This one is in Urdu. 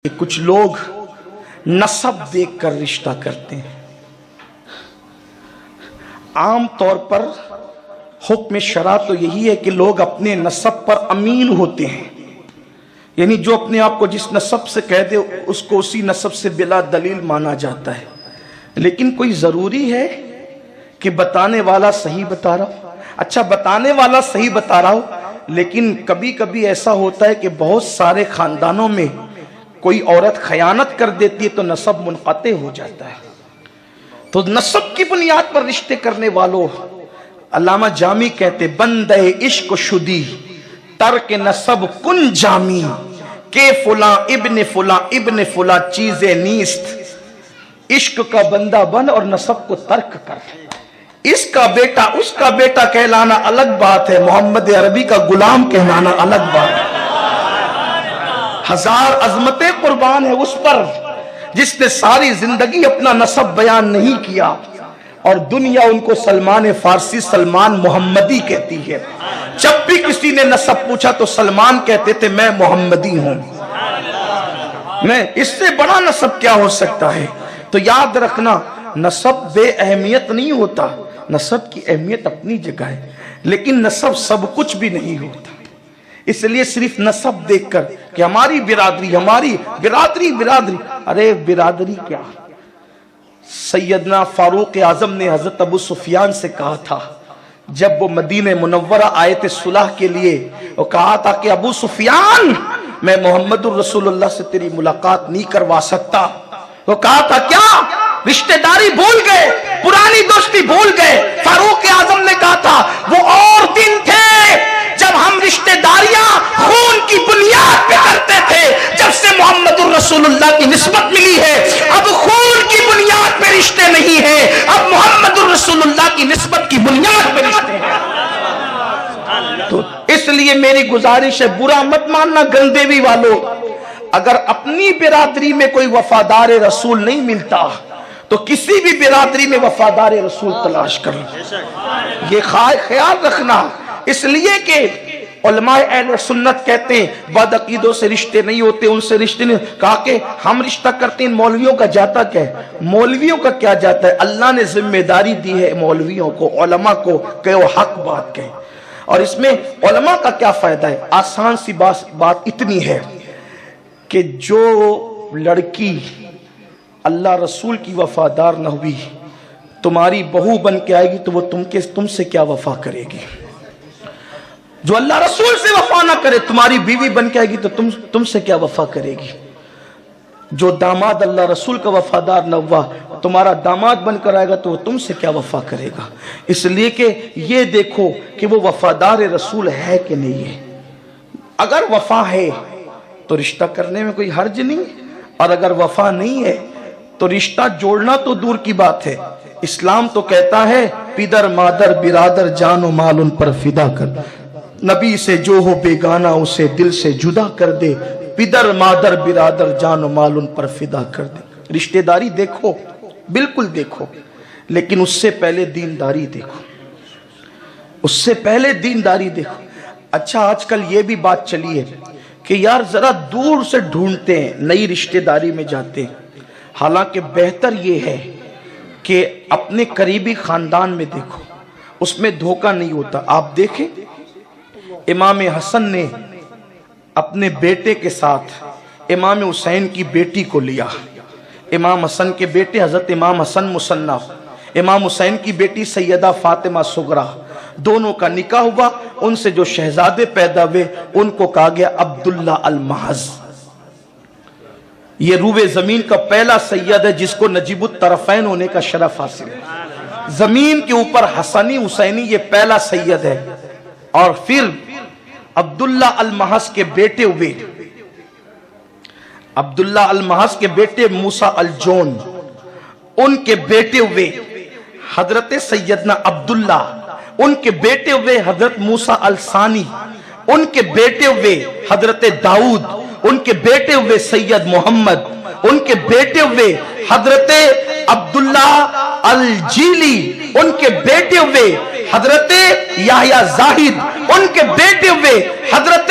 کہ کچھ لوگ نسب دیکھ کر رشتہ کرتے ہیں۔ عام طور پر حکم شرع تو یہی ہے کہ لوگ اپنے نسب پر امین ہوتے ہیں، یعنی جو اپنے آپ کو جس نسب سے کہہ دے اس کو اسی نسب سے بلا دلیل مانا جاتا ہے۔ لیکن کوئی ضروری ہے کہ بتانے والا صحیح بتا رہا ہو؟ اچھا، بتانے والا صحیح بتا رہا ہو، لیکن کبھی کبھی ایسا ہوتا ہے کہ بہت سارے خاندانوں میں کوئی عورت خیانت کر دیتی ہے تو نسب منقطع ہو جاتا ہے۔ تو نسب کی بنیاد پر رشتے کرنے والوں، علامہ جامی کہتے بندے عشق شدی ترک نسب کن جامی کہ فلاں ابن فلاں چیزیں نیست۔ عشق کا بندہ بن اور نسب کو ترک کر۔ اس کا بیٹا اس کا بیٹا کہلانا الگ بات ہے، محمد عربی کا غلام کہلانا الگ بات ہے۔ ہزار عظمتیں قربان ہے اس پر جس نے ساری زندگی اپنا نسب بیان نہیں کیا، اور دنیا ان کو سلمان فارسی سلمان محمدی کہتی ہے۔ جب بھی کسی نے نسب پوچھا تو سلمان کہتے تھے میں محمدی ہوں، میں اس سے بڑا نسب کیا ہو سکتا ہے۔ تو یاد رکھنا، نسب بے اہمیت نہیں ہوتا، نسب کی اہمیت اپنی جگہ ہے، لیکن نسب سب کچھ بھی نہیں ہوتا۔ اس لیے صرف نسب دیکھ کر کہ ہماری برادری ارے برادری کیا؟ سیدنا فاروق اعظم نے حضرت ابو سفیان سے کہا تھا جب وہ مدینہ منورہ آئے تھے صلح کے لیے، وہ کہا تھا کہ ابو سفیان میں محمد الرسول اللہ سے تیری ملاقات نہیں کروا سکتا۔ وہ کہا تھا کیا رشتہ داری بھول گئے، پرانی دوستی بھول گئے؟ فاروق اعظم نے کہا تھا وہ اور دن تھے جب ہم رشتہ داریاں خون کی بنیاد پہ کرتے تھے، جب سے محمد الرسول اللہ کی نسبت ملی ہے اب خون کی بنیاد پہ رشتے نہیں ہیں، اب محمد الرسول اللہ کی نسبت کی بنیاد پہ رشتے ہیں۔ تو اس لیے میری گزارش ہے، برا مت ماننا گندیوی والوں، اگر اپنی برادری میں کوئی وفادار رسول نہیں ملتا تو کسی بھی برادری میں وفادار رسول تلاش کر لو، یہ خیال رکھنا۔ اس لیے کہ علماء اہل سنت کہتے ہیں بد عقیدوں سے رشتے نہیں ہوتے، ان سے رشتے نہیں۔ کہا کہ ہم رشتہ کرتے ہیں، مولویوں کا جاتا کیا ہے؟ مولویوں کا کیا جاتا ہے؟ اللہ نے ذمہ داری دی ہے مولویوں کو، علماء کو کہ وہ حق بات کہیں۔ اور اس میں علماء کا کیا فائدہ ہے؟ آسان سی بات اتنی ہے کہ جو لڑکی اللہ رسول کی وفادار نہ ہوئی، تمہاری بہو بن کے آئے گی تو وہ تم سے کیا وفا کرے گی؟ جو اللہ رسول سے وفا نہ کرے، تمہاری بیوی بن کے آئے گی تو تم سے کیا وفا کرے گی؟ جو داماد اللہ رسول کا وفادار نہ ہوا، تمہارا داماد بن کر آئے گا تو وہ تم سے کیا وفا کرے گا؟ اس لیے کہ یہ دیکھو کہ وہ وفادار رسول ہے کہ نہیں ہے۔ اگر وفا ہے تو رشتہ کرنے میں کوئی حرج نہیں، اور اگر وفا نہیں ہے تو رشتہ جوڑنا تو دور کی بات ہے۔ اسلام تو کہتا ہے پدر مادر برادر جان و مال ان پر فدا کر، نبی سے جو ہو بیگانہ اسے دل سے جدا کر دے، پدر مادر برادر جان و مال ان پر فدا کر دے۔ رشتہ داری دیکھو، بالکل دیکھو، لیکن اس سے پہلے دینداری دیکھو، اس سے پہلے دینداری دیکھو۔ اچھا، آج کل یہ بھی بات چلی ہے کہ یار ذرا دور سے ڈھونڈتے ہیں، نئی رشتہ داری میں جاتے ہیں، حالانکہ بہتر یہ ہے کہ اپنے قریبی خاندان میں دیکھو، اس میں دھوکہ نہیں ہوتا۔ آپ دیکھیں امام حسن نے اپنے بیٹے کے ساتھ امام حسین کی بیٹی کو لیا۔ امام حسن کے بیٹے حضرت امام حسن مصنف، امام حسین کی بیٹی سیدہ فاطمہ صغرا، دونوں کا نکاح ہوا۔ ان سے جو شہزادے پیدا ہوئے ان کو کہا گیا عبداللہ المحض۔ یہ روئے زمین کا پہلا سید ہے جس کو نجیب الطرفین ہونے کا شرف حاصل ہے۔ زمین کے اوپر حسنی حسینی یہ پہلا سید ہے۔ اور پھر عبداللہ المحض کے بیٹے ہوئے، عبداللہ المحض کے بیٹے موسیٰ الجون، ان کے بیٹے ہوئے حضرت سیدنا عبداللہ، ان کے بیٹے ہوئے حضرت موسیٰ الثانی، ان کے بیٹے ہوئے حضرت داؤد، ان کے بیٹے ہوئے سید محمد، ان کے بیٹے ہوئے حضرت عبداللہ الجیلی، ان کے بیٹے ہوئے حضرت یحییٰ زاہد، ان کے بیٹے ہوئے حضرت